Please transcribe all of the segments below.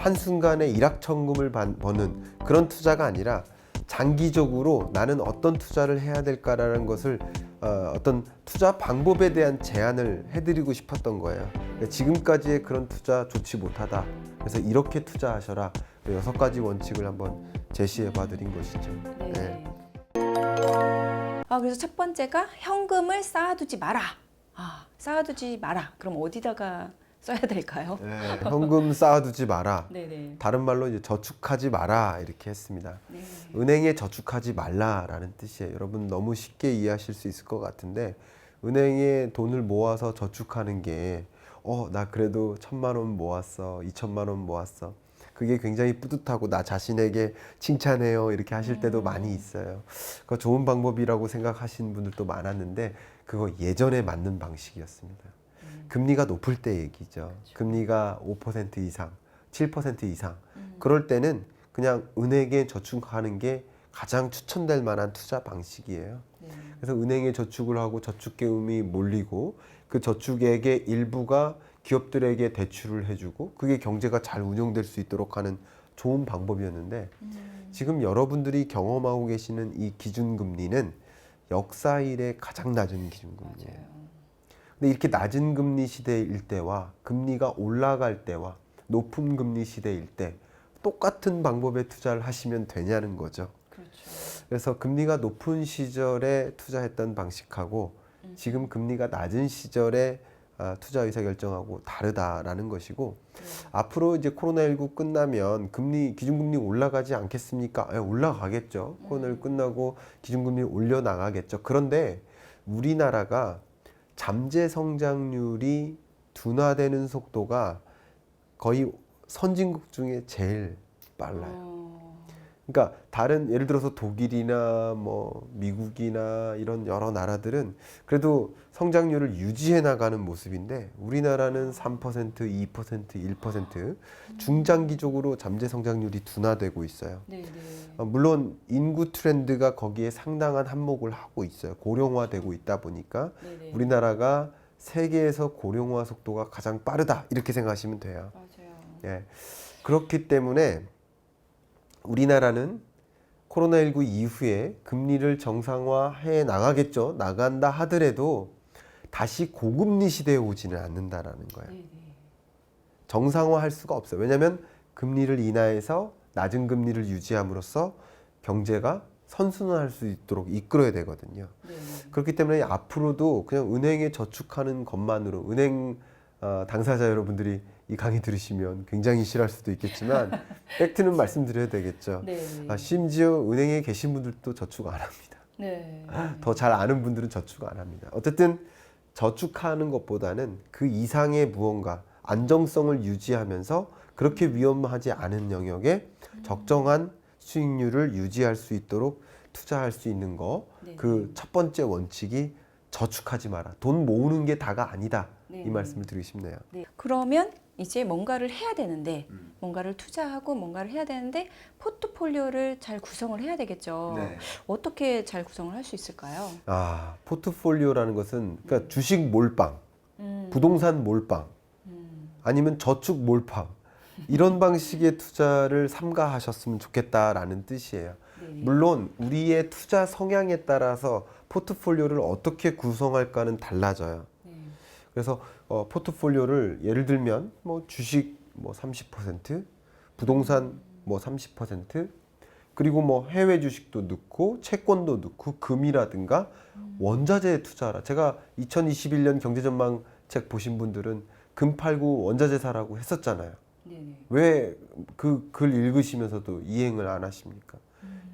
한순간에 일확천금을 버는 그런 투자가 아니라 장기적으로 나는 어떤 투자를 해야 될까라는 것을 어떤 투자 방법에 대한 제안을 해드리고 싶었던 거예요. 지금까지의 그런 투자 좋지 못하다. 그래서 이렇게 투자하셔라. 6가지 원칙을 한번 제시해 봐드린 것이죠. 네. 그래서 첫 번째가 현금을 쌓아두지 마라. 쌓아두지 마라. 그럼 어디다가 써야 될까요? 네, 현금 쌓아두지 마라. 네네. 다른 말로 이제 저축하지 마라 이렇게 했습니다. 네. 은행에 저축하지 말라라는 뜻이에요. 여러분 너무 쉽게 이해하실 수 있을 것 같은데 은행에 돈을 모아서 저축하는 게 나 그래도 1,000만 원 모았어, 2,000만 원 모았어. 그게 굉장히 뿌듯하고 나 자신에게 칭찬해요 이렇게 하실 때도 많이 있어요. 그거 좋은 방법이라고 생각하시는 분들도 많았는데 그거 예전에 맞는 방식이었습니다. 금리가 높을 때 얘기죠. 그렇죠. 금리가 5% 이상, 7% 이상. 그럴 때는 그냥 은행에 저축하는 게 가장 추천될 만한 투자 방식이에요. 네. 그래서 은행에 저축을 하고 저축계획이 몰리고 그 저축액의 일부가 기업들에게 대출을 해주고 그게 경제가 잘 운영될 수 있도록 하는 좋은 방법이었는데 지금 여러분들이 경험하고 계시는 이 기준금리는 역사 이래 가장 낮은 기준금리예요. 맞아요. 근데 이렇게 낮은 금리 시대일 때와 금리가 올라갈 때와 높은 금리 시대일 때 똑같은 방법의 투자를 하시면 되냐는 거죠. 그렇죠. 그래서 금리가 높은 시절에 투자했던 방식하고 지금 금리가 낮은 시절에 투자 의사 결정하고 다르다라는 것이고 앞으로 이제 코로나19 끝나면 기준금리 올라가지 않겠습니까? 올라가겠죠. 코로나19 끝나고 기준금리 올려 나가겠죠. 그런데 우리나라가 잠재 성장률이 둔화되는 속도가 거의 선진국 중에 제일 빨라요. 그러니까 다른 예를 들어서 독일이나 뭐 미국이나 이런 여러 나라들은 그래도 성장률을 유지해 나가는 모습인데 우리나라는 3%, 2%, 1% 중장기적으로 잠재 성장률이 둔화되고 있어요. 네네. 물론 인구 트렌드가 거기에 상당한 한몫을 하고 있어요. 고령화되고 있다 보니까 네네. 우리나라가 세계에서 고령화 속도가 가장 빠르다 이렇게 생각하시면 돼요. 맞아요. 예. 그렇기 때문에 우리나라는 코로나19 이후에 금리를 정상화해 나가겠죠. 나간다 하더라도 다시 고금리 시대에 오지는 않는다라는 거예요. 네네. 정상화할 수가 없어요. 왜냐하면 금리를 인하해서 낮은 금리를 유지함으로써 경제가 선순환할 수 있도록 이끌어야 되거든요. 네네. 그렇기 때문에 앞으로도 그냥 은행에 저축하는 것만으로 은행 당사자 여러분들이 이 강의 들으시면 굉장히 싫어할 수도 있겠지만 팩트는 말씀드려야 되겠죠. 네네. 심지어 은행에 계신 분들도 저축 안 합니다. 네. 더 잘 아는 분들은 저축 안 합니다. 어쨌든 저축하는 것보다는 그 이상의 무언가 안정성을 유지하면서 그렇게 위험하지 않은 영역에 적정한 수익률을 유지할 수 있도록 투자할 수 있는 거. 네네. 그 첫 번째 원칙이 저축하지 마라. 돈 모으는 게 다가 아니다. 네네. 이 말씀을 드리고 싶네요. 네. 그러면 이제 뭔가를 해야 되는데 뭔가를 투자하고 뭔가를 해야 되는데 포트폴리오를 잘 구성을 해야 되겠죠. 네. 어떻게 잘 구성을 할 수 있을까요? 포트폴리오라는 것은 그러니까 주식 몰빵, 음. 부동산 몰빵, 아니면 저축 몰빵 이런 방식의 투자를 삼가하셨으면 좋겠다라는 뜻이에요. 네네. 물론 우리의 투자 성향에 따라서 포트폴리오를 어떻게 구성할까는 달라져요. 네. 그래서 포트폴리오를 예를 들면 뭐 주식 뭐 30%, 부동산 뭐 30%, 그리고 뭐 해외 주식도 넣고 채권도 넣고 금이라든가 원자재 투자라. 제가 2021년 경제전망 책 보신 분들은 금 팔고 원자재 사라고 했었잖아요. 네네. 왜 그 글 읽으시면서도 이행을 안 하십니까?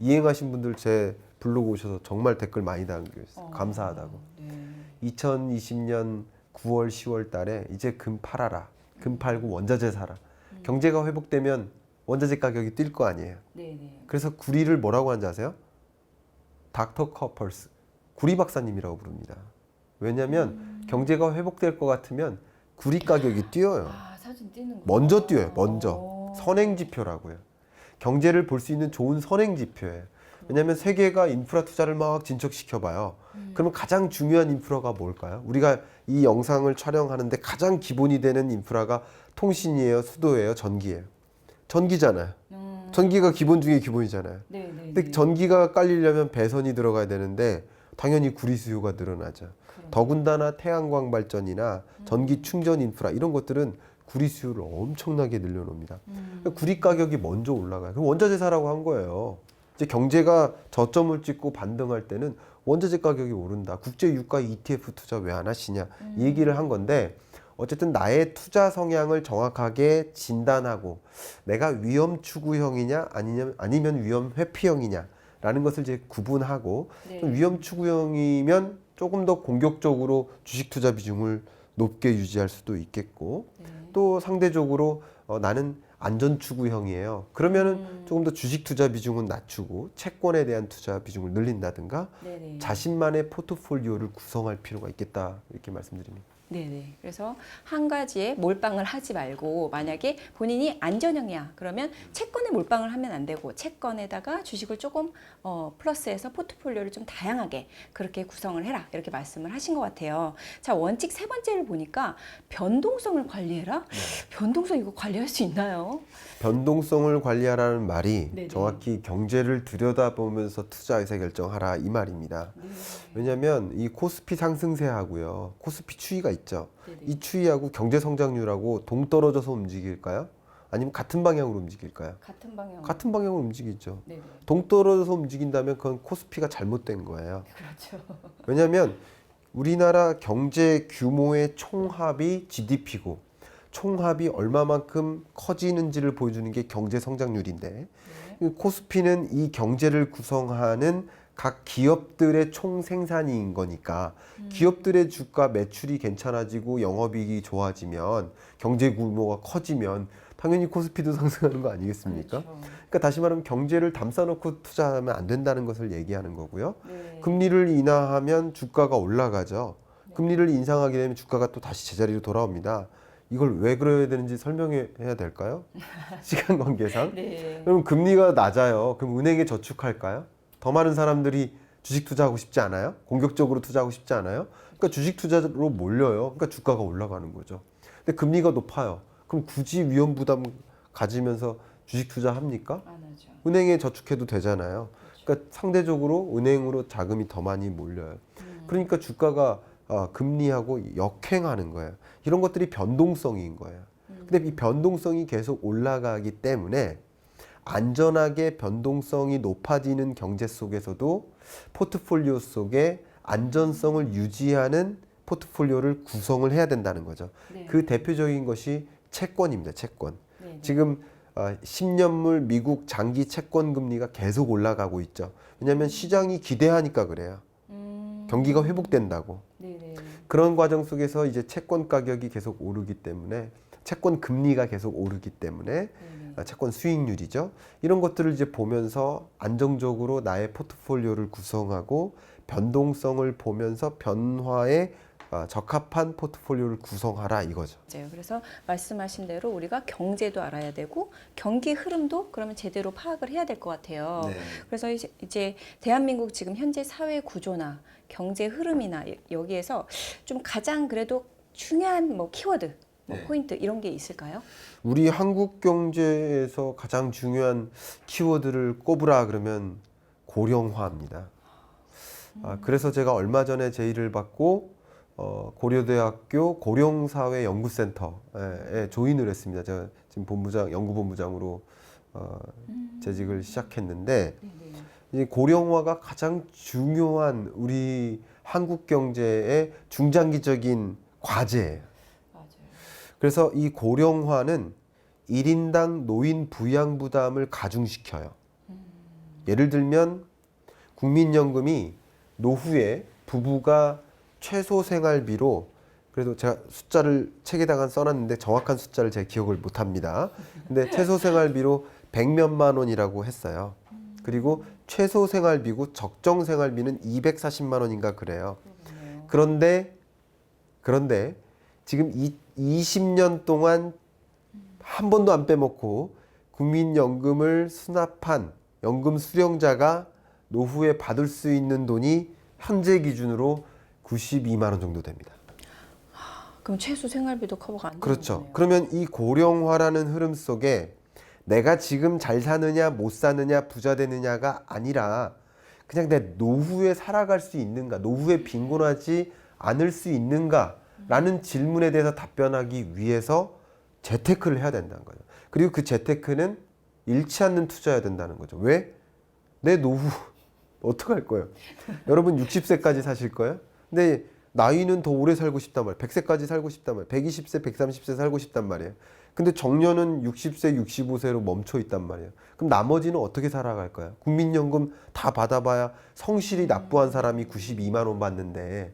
이행하신 분들 제 블로그 오셔서 정말 댓글 많이 남겨주셨어요. 감사하다고. 네. 2020년 9월, 10월 달에 이제 금 팔아라. 금 팔고 원자재 사라. 경제가 회복되면 원자재 가격이 뛸 거 아니에요. 네네. 그래서 구리를 뭐라고 하는지 아세요? 닥터 커펄스. 구리 박사님이라고 부릅니다. 왜냐하면 경제가 회복될 것 같으면 구리 가격이 뛰어요. 사진 띄는 거. 먼저 뛰어요. 먼저. 선행지표라고요. 경제를 볼 수 있는 좋은 선행지표예요. 왜냐하면 세계가 인프라 투자를 막 진척시켜봐요. 그러면 가장 중요한 인프라가 뭘까요? 우리가 이 영상을 촬영하는데 가장 기본이 되는 인프라가 통신이에요, 수도예요, 전기예요. 전기잖아요. 전기가 기본 중에 기본이잖아요. 네, 네. 근데 전기가 깔리려면 배선이 들어가야 되는데 당연히 구리 수요가 늘어나죠. 더군다나 태양광 발전이나 전기 충전 인프라 이런 것들은 구리 수요를 엄청나게 늘려놓습니다. 구리 가격이 먼저 올라가요. 그럼 원자재 사라고 한 거예요. 이제 경제가 저점을 찍고 반등할 때는 원자재 가격이 오른다. 국제 유가 ETF 투자 왜 안 하시냐 이 얘기를 한 건데 어쨌든 나의 투자 성향을 정확하게 진단하고 내가 위험 추구형이냐 아니면 위험 회피형이냐라는 것을 이제 구분하고 네. 좀 위험 추구형이면 조금 더 공격적으로 주식 투자 비중을 높게 유지할 수도 있겠고 네. 또 상대적으로 나는 안전 추구형이에요. 그러면은 조금 더 주식 투자 비중은 낮추고 채권에 대한 투자 비중을 늘린다든가 네네. 자신만의 포트폴리오를 구성할 필요가 있겠다 이렇게 말씀드립니다. 네네. 그래서 한 가지에 몰빵을 하지 말고 만약에 본인이 안전형이야. 그러면 채권에 몰빵을 하면 안 되고 채권에다가 주식을 조금 플러스해서 포트폴리오를 좀 다양하게 그렇게 구성을 해라. 이렇게 말씀을 하신 것 같아요. 자, 원칙 세 번째를 보니까 변동성을 관리해라. 변동성 이거 관리할 수 있나요? 변동성을 관리하라는 말이 네네. 정확히 경제를 들여다보면서 투자 의사 결정하라 이 말입니다. 왜냐하면 이 코스피 상승세하고요, 코스피 추이가 있죠. 네네. 이 추이하고 경제 성장률하고 동떨어져서 움직일까요? 아니면 같은 방향으로 움직일까요? 같은 방향. 같은 방향으로 움직이죠. 네네. 동떨어져서 움직인다면 그건 코스피가 잘못된 거예요. 그렇죠. 왜냐하면 우리나라 경제 규모의 총합이 GDP고 총합이 얼마만큼 커지는지를 보여주는 게 경제 성장률인데 코스피는 이 경제를 구성하는 각 기업들의 총 생산인 거니까 기업들의 주가 매출이 괜찮아지고 영업이익이 좋아지면 경제 규모가 커지면 당연히 코스피도 상승하는 거 아니겠습니까? 그렇죠. 그러니까 다시 말하면 경제를 담싸놓고 투자하면 안 된다는 것을 얘기하는 거고요. 네. 금리를 인하하면 주가가 올라가죠. 금리를 인상하게 되면 주가가 또 다시 제자리로 돌아옵니다. 이걸 왜 그래야 되는지 설명해야 될까요? 시간 관계상. 네. 그럼 금리가 낮아요. 그럼 은행에 저축할까요? 더 많은 사람들이 주식 투자하고 싶지 않아요? 공격적으로 투자하고 싶지 않아요? 그러니까 주식 투자로 몰려요. 그러니까 주가가 올라가는 거죠. 근데 금리가 높아요. 그럼 굳이 위험 부담 가지면서 주식 투자합니까? 안 하죠. 은행에 저축해도 되잖아요. 그러니까 상대적으로 은행으로 자금이 더 많이 몰려요. 그러니까 주가가 금리하고 역행하는 거예요. 이런 것들이 변동성인 거예요. 근데 이 변동성이 계속 올라가기 때문에 안전하게 변동성이 높아지는 경제 속에서도 포트폴리오 속에 안전성을 유지하는 포트폴리오를 구성을 해야 된다는 거죠. 네. 그 대표적인 것이 채권입니다. 채권. 네. 지금 10년물 미국 장기 채권 금리가 계속 올라가고 있죠. 왜냐하면 시장이 기대하니까 그래요. 경기가 회복된다고. 네네. 그런 과정 속에서 이제 채권 가격이 계속 오르기 때문에 채권 금리가 계속 오르기 때문에 네네. 채권 수익률이죠. 이런 것들을 이제 보면서 안정적으로 나의 포트폴리오를 구성하고 변동성을 보면서 변화에 적합한 포트폴리오를 구성하라 이거죠. 맞아요. 그래서 말씀하신 대로 우리가 경제도 알아야 되고 경기 흐름도 그러면 제대로 파악을 해야 될 것 같아요. 네. 그래서 이제 대한민국 지금 현재 사회 구조나 경제 흐름이나 여기에서 좀 가장 그래도 중요한 뭐 키워드, 뭐 네. 포인트 이런 게 있을까요? 우리 한국 경제에서 가장 중요한 키워드를 꼽으라 그러면 고령화입니다. 그래서 제가 얼마 전에 제의를 받고 고려대학교 고령사회연구센터에 조인을 했습니다. 제가 지금 연구본부장으로 재직을 시작했는데 네네. 이 고령화가 가장 중요한 우리 한국 경제의 중장기적인 과제예요. 맞아요. 그래서 이 고령화는 1인당 노인 부양 부담을 가중시켜요. 예를 들면 국민연금이 노후에 부부가 최소 생활비로 그래도 제가 숫자를 책에다가 써놨는데 정확한 숫자를 제가 기억을 못합니다. 근데 최소 생활비로 100몇만 원이라고 했어요. 그리고 최소 생활비고 적정 생활비는 240만 원인가 그래요. 그렇네요. 그런데 지금 20년 동안 한 번도 안 빼먹고 국민연금을 수납한 연금 수령자가 노후에 받을 수 있는 돈이 현재 기준으로 92만 원 정도 됩니다. 그럼 최소 생활비도 커버가 안 되는 그렇죠. 거네요. 그러면 이 고령화라는 흐름 속에 내가 지금 잘 사느냐 못 사느냐 부자 되느냐가 아니라 그냥 내 노후에 살아갈 수 있는가, 노후에 빈곤하지 않을 수 있는가라는 질문에 대해서 답변하기 위해서 재테크를 해야 된다는 거죠. 그리고 그 재테크는 잃지 않는 투자해야 된다는 거죠. 왜? 내 노후 어떡할 거예요? 여러분 60세까지 사실 거예요? 근데 나이는 더 오래 살고 싶단 말이에요. 100세까지 살고 싶단 말이에요. 120세, 130세 살고 싶단 말이에요. 근데 정년은 60세, 65세로 멈춰 있단 말이에요. 그럼 나머지는 어떻게 살아갈 거야? 국민연금 다 받아봐야 성실히 납부한 사람이 92만 원 받는데,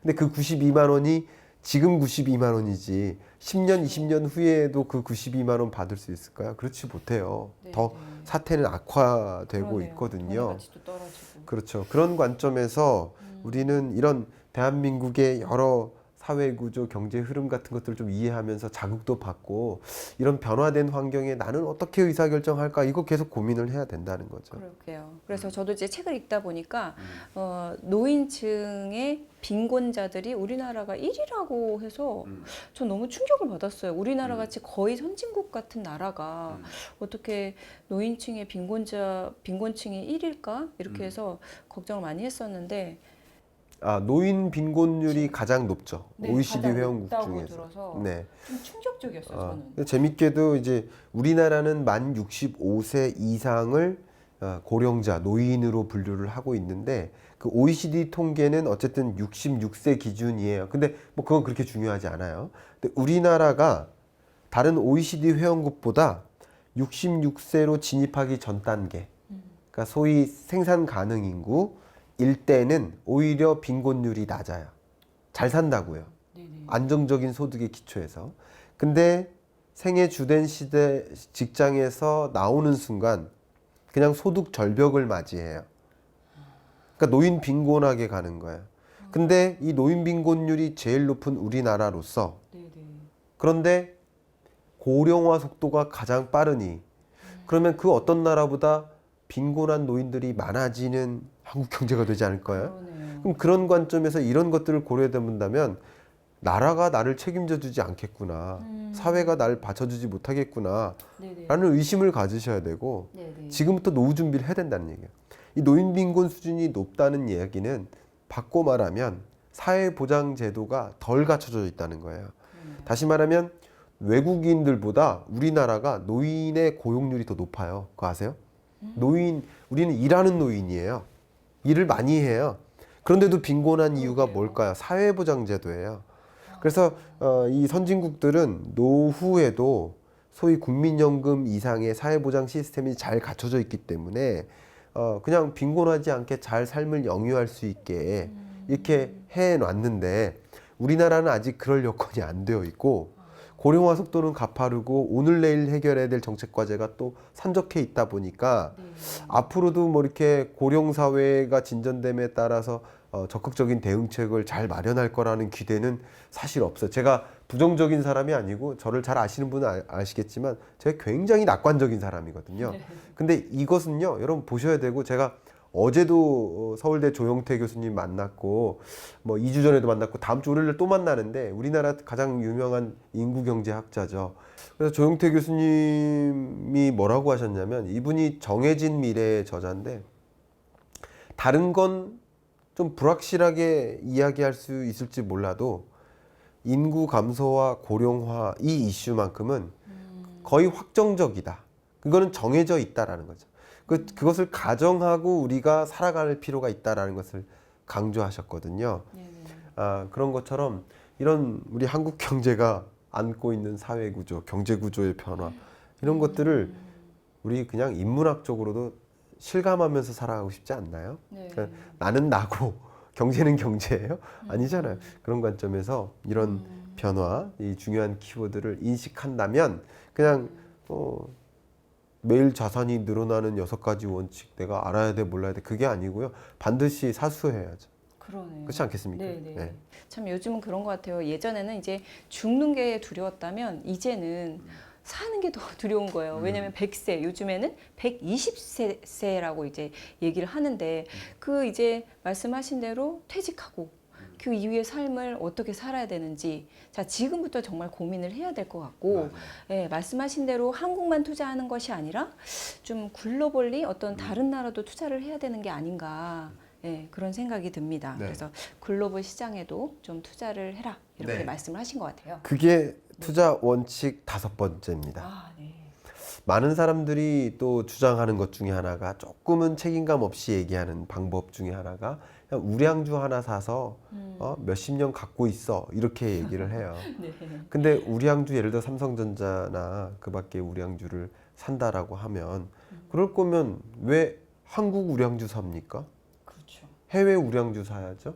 근데 그 92만 원이 지금 92만 원이지 10년, 20년 후에도 그 92만 원 받을 수 있을까요? 그렇지 못해요. 네, 더 네. 사태는 악화되고 그러네요. 있거든요. 돈의 가치도 떨어지고. 그렇죠. 그런 관점에서 우리는 이런 대한민국의 여러 사회 구조, 경제 흐름 같은 것들을 좀 이해하면서 자극도 받고 이런 변화된 환경에 나는 어떻게 의사결정할까 이거 계속 고민을 해야 된다는 거죠. 그럴게요. 그래서 저도 이제 책을 읽다 보니까 노인층의 빈곤자들이 우리나라가 1위라고 해서 전 너무 충격을 받았어요. 우리나라 같이 거의 선진국 같은 나라가 어떻게 노인층의 빈곤층이 1위일까? 이렇게 해서 걱정을 많이 했었는데 노인 빈곤율이 가장 높죠. 네, OECD 가장 회원국 높다고 중에서. 들어서 네. 좀 충격적이었어요. 저는. 근데 재밌게도 이제 우리나라는 만 65세 이상을 고령자, 노인으로 분류를 하고 있는데 그 OECD 통계는 어쨌든 66세 기준이에요. 근데 뭐 그건 그렇게 중요하지 않아요. 근데 우리나라가 다른 OECD 회원국보다 66세로 진입하기 전 단계, 그러니까 소위 생산 가능 인구 일대는 오히려 빈곤율이 낮아요. 잘 산다고요. 네네. 안정적인 소득의 기초에서. 근데 생애 주된 시대 직장에서 나오는 순간 그냥 소득 절벽을 맞이해요. 그러니까 노인 빈곤하게 가는 거예요. 근데 이 노인 빈곤율이 제일 높은 우리나라로서 네네. 그런데 고령화 속도가 가장 빠르니 그러면 그 어떤 나라보다 빈곤한 노인들이 많아지는 한국 경제가 되지 않을까요? 그러네요. 그럼 그런 관점에서 이런 것들을 고려해 본다면 나라가 나를 책임져 주지 않겠구나. 사회가 나를 받쳐주지 못하겠구나. 네네. 라는 의심을 가지셔야 되고 네네. 지금부터 노후 준비를 해야 된다는 얘기예요. 이 노인 빈곤 수준이 높다는 이야기는 바꿔 말하면 사회보장 제도가 덜 갖춰져 있다는 거예요. 다시 말하면 외국인들보다 우리나라가 노인의 고용률이 더 높아요. 그거 아세요? 우리는 일하는 노인이에요. 일을 많이 해요. 그런데도 빈곤한 이유가 뭘까요? 사회보장 제도예요. 그래서 이 선진국들은 노후에도 소위 국민연금 이상의 사회보장 시스템이 잘 갖춰져 있기 때문에 그냥 빈곤하지 않게 잘 삶을 영위할 수 있게 이렇게 해놨는데 우리나라는 아직 그럴 여건이 안 되어 있고 고령화 속도는 가파르고 오늘 내일 해결해야 될 정책 과제가 또 산적해 있다 보니까 앞으로도 뭐 이렇게 고령 사회가 진전됨에 따라서 적극적인 대응책을 잘 마련할 거라는 기대는 사실 없어요. 제가 부정적인 사람이 아니고 저를 잘 아시는 분은 아시겠지만 제가 굉장히 낙관적인 사람이거든요. 근데 이것은요, 여러분 보셔야 되고 제가 어제도 서울대 조영태 교수님 만났고 뭐 2주 전에도 만났고 다음 주 월요일에 또 만나는데 우리나라 가장 유명한 인구경제학자죠. 그래서 조영태 교수님이 뭐라고 하셨냐면 이분이 정해진 미래의 저자인데 다른 건 좀 불확실하게 이야기할 수 있을지 몰라도 인구 감소와 고령화 이 이슈만큼은 거의 확정적이다. 그거는 정해져 있다라는 거죠. 그것을 가정하고 우리가 살아갈 필요가 있다라는 것을 강조하셨거든요. 그런 것처럼 이런 우리 한국 경제가 안고 있는 사회 구조, 경제 구조의 변화 이런 것들을 우리 그냥 인문학적으로도 실감하면서 살아가고 싶지 않나요? 그러니까 나는 나고 경제는 경제예요? 아니잖아요. 그런 관점에서 이런 변화, 이 중요한 키워드를 인식한다면 그냥 매일 자산이 늘어나는 6가지 원칙 내가 알아야 돼 몰라야 돼 그게 아니고요. 반드시 사수해야죠. 그러네요. 그렇지 않겠습니까? 네네. 네. 참 요즘은 그런 것 같아요. 예전에는 이제 죽는 게 두려웠다면 이제는 사는 게 더 두려운 거예요. 왜냐하면 100세, 요즘에는 120세라고 이제 얘기를 하는데 그 이제 말씀하신 대로 퇴직하고 그 이후의 삶을 어떻게 살아야 되는지 자 지금부터 정말 고민을 해야 될 것 같고 예, 말씀하신 대로 한국만 투자하는 것이 아니라 좀 글로벌리 어떤 다른 나라도 투자를 해야 되는 게 아닌가 예, 그런 생각이 듭니다. 네. 그래서 글로벌 시장에도 좀 투자를 해라 이렇게 네. 말씀을 하신 것 같아요. 그게 투자 원칙 5번째입니다. 아, 네. 많은 사람들이 또 주장하는 것 중에 하나가 조금은 책임감 없이 얘기하는 방법 중에 하나가 그냥 우량주 하나 사서 몇십 년 갖고 있어 이렇게 얘기를 해요. 네. 근데 우량주 예를 들어 삼성전자나 그 밖에 우량주를 산다라고 하면 그럴 거면 왜 한국 우량주 삽니까? 그렇죠. 해외 우량주 사야죠.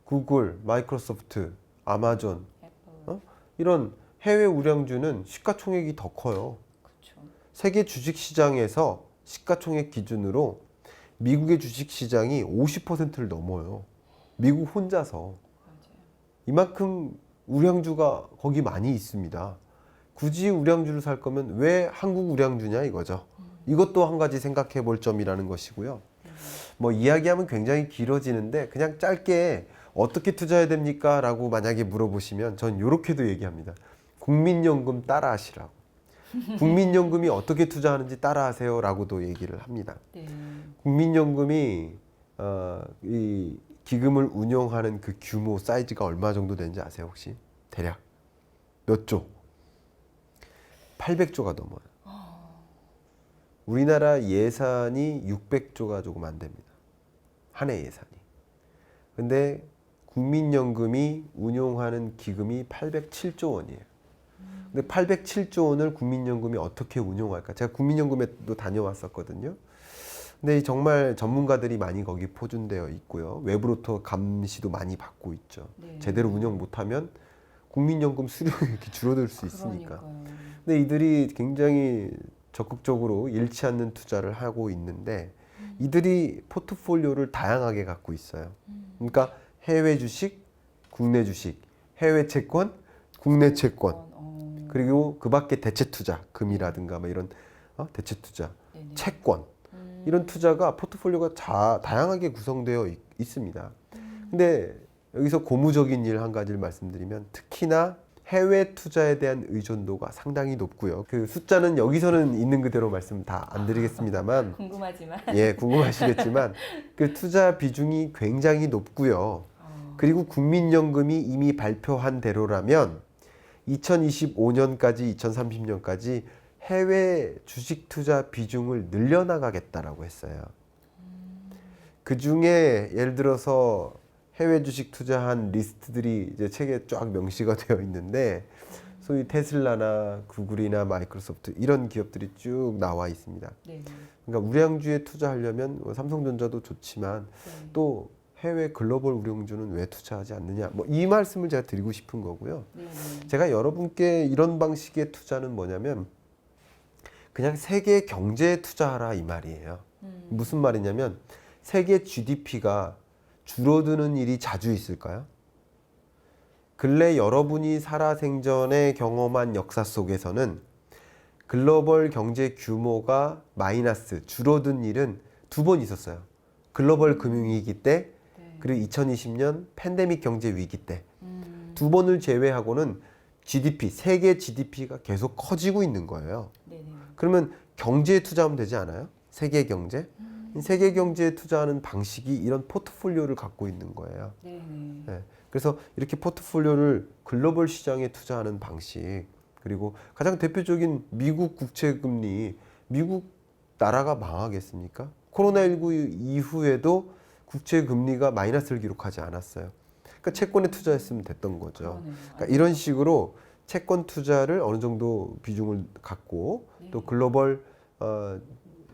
구글, 마이크로소프트, 아마존 애플. 이런 해외 우량주는 시가총액이 더 커요. 그렇죠. 세계 주식시장에서 시가총액 기준으로 미국의 주식시장이 50%를 넘어요. 미국 혼자서. 맞아요. 이만큼 우량주가 거기 많이 있습니다. 굳이 우량주를 살 거면 왜 한국 우량주냐 이거죠. 이것도 한 가지 생각해 볼 점이라는 것이고요. 뭐 이야기하면 굉장히 길어지는데 그냥 짧게 어떻게 투자해야 됩니까? 라고 만약에 물어보시면 전 이렇게도 얘기합니다. 국민연금 따라 하시라고. 국민연금이 어떻게 투자하는지 따라 하세요 라고도 얘기를 합니다. 네. 국민연금이 이 기금을 운용하는 그 규모 사이즈가 얼마 정도 되는지 아세요 혹시? 대략 몇 조? 800조가 넘어요. 우리나라 예산이 600조가 조금 안 됩니다. 한 해 예산이. 근데 국민연금이 운용하는 기금이 807조 원이에요. 근데 807조 원을 국민연금이 어떻게 운용할까? 제가 국민연금에도 다녀왔었거든요. 근데 정말 전문가들이 많이 거기 포준되어 있고요. 외부로부터 감시도 많이 받고 있죠. 네. 제대로 운영 못하면 국민연금 수령이 이렇게 줄어들 수 있으니까. 그러니까요. 근데 이들이 굉장히 적극적으로 잃지 않는 투자를 하고 있는데 이들이 포트폴리오를 다양하게 갖고 있어요. 그러니까 해외 주식, 국내 주식, 해외 채권, 국내 채권, 그리고 그 밖에 대체 투자, 금이라든가 뭐 이런 대체 투자, 네네. 채권 이런 투자가 포트폴리오가 다양하게 구성되어 있습니다. 근데 여기서 고무적인 일 한 가지를 말씀드리면 특히나 해외 투자에 대한 의존도가 상당히 높고요. 그 숫자는 여기서는 있는 그대로 말씀 다 안 드리겠습니다만 궁금하지만 예, 궁금하시겠지만 그 투자 비중이 굉장히 높고요. 그리고 국민연금이 이미 발표한 대로라면 2025년까지 2030년까지 해외 주식 투자 비중을 늘려나가겠다라고 했어요. 그 중에 예를 들어서 해외 주식 투자한 리스트들이 이제 책에 쫙 명시가 되어 있는데 소위 테슬라나 구글이나 마이크로소프트 이런 기업들이 쭉 나와 있습니다. 네. 그러니까 우량주에 투자하려면 삼성전자도 좋지만 네. 또 해외 글로벌 우량주는 왜 투자하지 않느냐 뭐 이 말씀을 제가 드리고 싶은 거고요. 네. 제가 여러분께 이런 방식의 투자는 뭐냐면 그냥 세계 경제에 투자하라 이 말이에요. 무슨 말이냐면 세계 GDP가 줄어드는 일이 자주 있을까요? 근래 여러분이 살아생전에 경험한 역사 속에서는 글로벌 경제 규모가 마이너스 줄어든 일은 2번 있었어요. 글로벌 금융위기 때 그리고 2020년 팬데믹 경제 위기 때 2번을 제외하고는 GDP, 세계 GDP가 계속 커지고 있는 거예요. 네네. 그러면 경제에 투자하면 되지 않아요? 세계 경제? 세계 경제에 투자하는 방식이 이런 포트폴리오를 갖고 있는 거예요. 네네. 네. 그래서 이렇게 포트폴리오를 글로벌 시장에 투자하는 방식 그리고 가장 대표적인 미국 국채금리 미국 나라가 망하겠습니까? 코로나19 이후에도 국채금리가 마이너스를 기록하지 않았어요. 그러니까 채권에 투자했으면 됐던 거죠. 그러니까 이런 식으로 채권 투자를 어느 정도 비중을 갖고 또 글로벌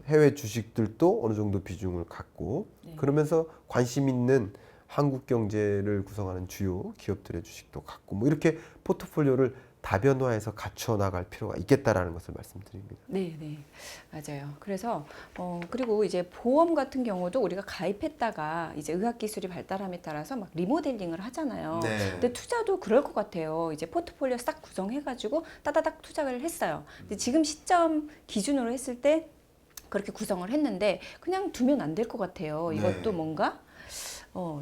해외 주식들도 어느 정도 비중을 갖고 그러면서 관심 있는 한국 경제를 구성하는 주요 기업들의 주식도 갖고 뭐 이렇게 포트폴리오를 다변화해서 갖춰 나갈 필요가 있겠다라는 것을 말씀드립니다. 네, 네, 맞아요. 그래서 그리고 이제 보험 같은 경우도 우리가 가입했다가 이제 의학 기술이 발달함에 따라서 막 리모델링을 하잖아요. 네. 근데 투자도 그럴 것 같아요. 이제 포트폴리오 싹 구성해가지고 따다닥 투자를 했어요. 근데 지금 시점 기준으로 했을 때 그렇게 구성을 했는데 그냥 두면 안 될 것 같아요. 이것도 뭔가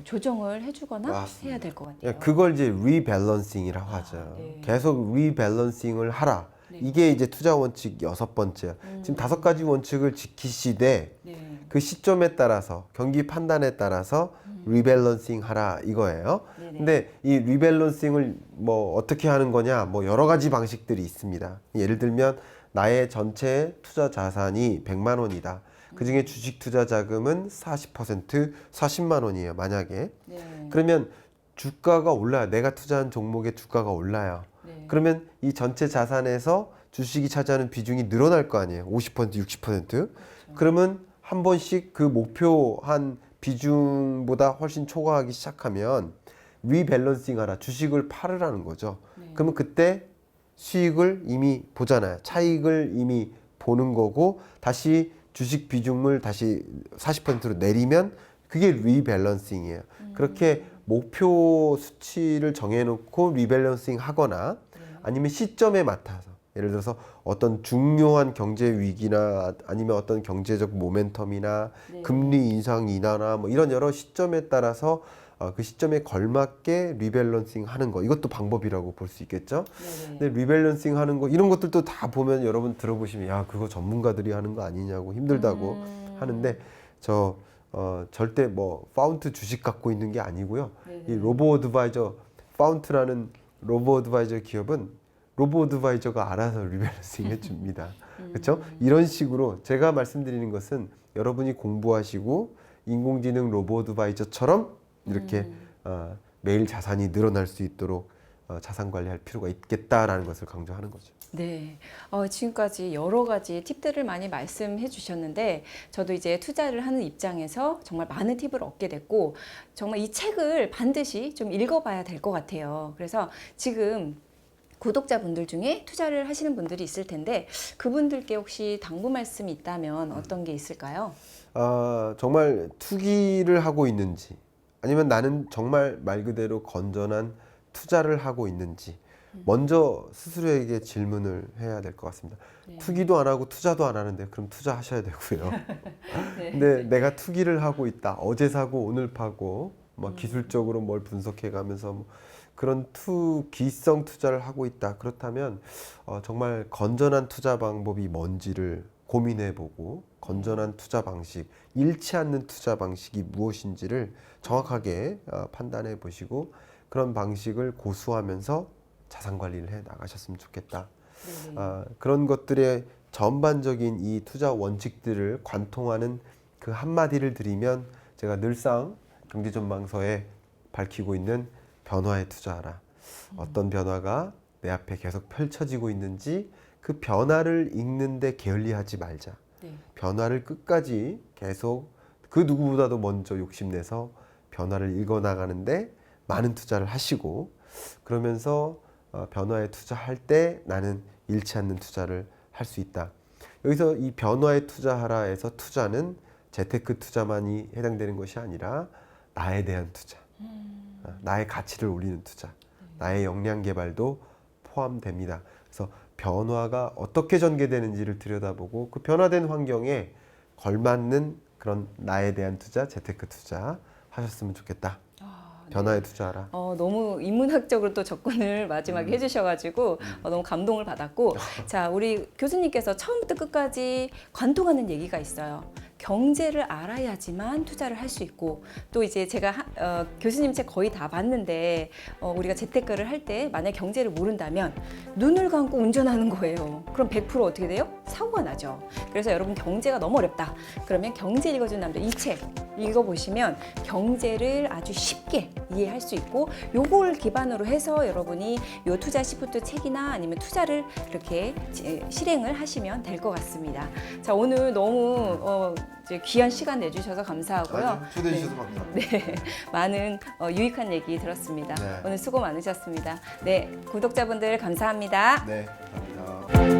조정을 해주거나 맞습니다. 해야 될 것 같아요. 그걸 이제 리밸런싱이라고 하죠. 네. 계속 리밸런싱을 하라. 네. 이게 이제 투자 원칙 6번째야. 지금 5가지 원칙을 지키시되 네. 그 시점에 따라서 경기 판단에 따라서 리밸런싱 하라 이거예요. 네네. 근데 이 리밸런싱을 뭐 어떻게 하는 거냐? 뭐 여러 가지 방식들이 있습니다. 예를 들면 나의 전체 투자 자산이 100만 원이다. 그중에 주식 투자 자금은 40% 40만 원이에요. 만약에. 네. 그러면 주가가 올라요. 내가 투자한 종목의 주가가 올라요. 네. 그러면 이 전체 자산에서 주식이 차지하는 비중이 늘어날 거 아니에요. 50%, 60%. 그러면 한 번씩 그 목표한 비중보다 훨씬 초과하기 시작하면 리밸런싱 하라. 주식을 팔으라는 거죠. 네. 그러면 그때 수익을 이미 보잖아요. 차익을 이미 보는 거고 다시 주식 비중을 다시 40%로 내리면 그게 리밸런싱이에요. 그렇게 목표 수치를 정해놓고 리밸런싱 하거나 아니면 시점에 맡아서 예를 들어서 어떤 중요한 경제 위기나 아니면 어떤 경제적 모멘텀이나 네. 금리 인상 인하나 뭐 이런 여러 시점에 따라서 그 시점에 걸맞게 리밸런싱 하는 거 이것도 방법이라고 볼 수 있겠죠. 네네. 근데 리밸런싱 하는 거 이런 것들도 다 보면 여러분 들어보시면 야 그거 전문가들이 하는 거 아니냐고 힘들다고 하는데 저 절대 뭐 파운트 주식 갖고 있는 게 아니고요. 네네. 이 로보어드바이저 파운트라는 로보어드바이저 기업은 로보어드바이저가 알아서 리밸런싱 해줍니다. 그렇죠? 이런 식으로 제가 말씀드리는 것은 여러분이 공부하시고 인공지능 로보어드바이저처럼 이렇게 매일 자산이 늘어날 수 있도록 자산 관리할 필요가 있겠다라는 것을 강조하는 거죠. 네, 지금까지 여러 가지 팁들을 많이 말씀해 주셨는데 저도 이제 투자를 하는 입장에서 정말 많은 팁을 얻게 됐고 정말 이 책을 반드시 좀 읽어봐야 될 것 같아요. 그래서 지금 구독자분들 중에 투자를 하시는 분들이 있을 텐데 그분들께 혹시 당부 말씀이 있다면 어떤 게 있을까요? 정말 투기를 하고 있는지 아니면 나는 정말 말 그대로 건전한 투자를 하고 있는지 먼저 스스로에게 질문을 해야 될 것 같습니다. 네. 투기도 안 하고 투자도 안 하는데 그럼 투자하셔야 되고요. 네. 근데 내가 투기를 하고 있다. 어제 사고 오늘 파고 뭐 기술적으로 뭘 분석해 가면서 뭐 그런 투기성 투자를 하고 있다. 그렇다면 정말 건전한 투자 방법이 뭔지를 고민해 보고 건전한 투자 방식, 잃지 않는 투자 방식이 무엇인지를 정확하게 판단해 보시고 그런 방식을 고수하면서 자산 관리를 해 나가셨으면 좋겠다. 그런 것들의 전반적인 이 투자 원칙들을 관통하는 그 한마디를 드리면 제가 늘상 경제전망서에 밝히고 있는 변화에 투자하라. 어떤 변화가 내 앞에 계속 펼쳐지고 있는지 그 변화를 읽는데 게을리하지 말자. 네. 변화를 끝까지 계속 그 누구보다도 먼저 욕심내서 변화를 읽어나가는데 많은 투자를 하시고 그러면서 변화에 투자할 때 나는 잃지 않는 투자를 할 수 있다. 여기서 이 변화에 투자하라에서 투자는 재테크 투자만이 해당되는 것이 아니라 나에 대한 투자, 나의 가치를 올리는 투자, 나의 역량 개발도 포함됩니다. 그래서 변화가 어떻게 전개되는지를 들여다보고 그 변화된 환경에 걸맞는 그런 나에 대한 투자, 재테크 투자 하셨으면 좋겠다. 변화에 투자하라. 너무 인문학적으로 또 접근을 마지막에 해주셔가지고 너무 감동을 받았고 자 우리 교수님께서 처음부터 끝까지 관통하는 얘기가 있어요. 경제를 알아야지만 투자를 할 수 있고 또 이제 제가 교수님 책 거의 다 봤는데 우리가 재테크를 할 때 만약 경제를 모른다면 눈을 감고 운전하는 거예요. 그럼 100% 어떻게 돼요? 사고가 나죠. 그래서 여러분 경제가 너무 어렵다. 그러면 경제 읽어준 남자 이 책 읽어보시면 경제를 아주 쉽게 이해할 수 있고 요걸 기반으로 해서 여러분이 요 투자 시프트 책이나 아니면 투자를 이렇게 실행을 하시면 될 것 같습니다. 자 오늘 너무 이제 귀한 시간 내주셔서 감사하고요. 초대해 주셔서 감사합니다. 네, 많은 유익한 얘기 들었습니다. 네. 오늘 수고 많으셨습니다. 네, 구독자분들 감사합니다. 네, 감사합니다.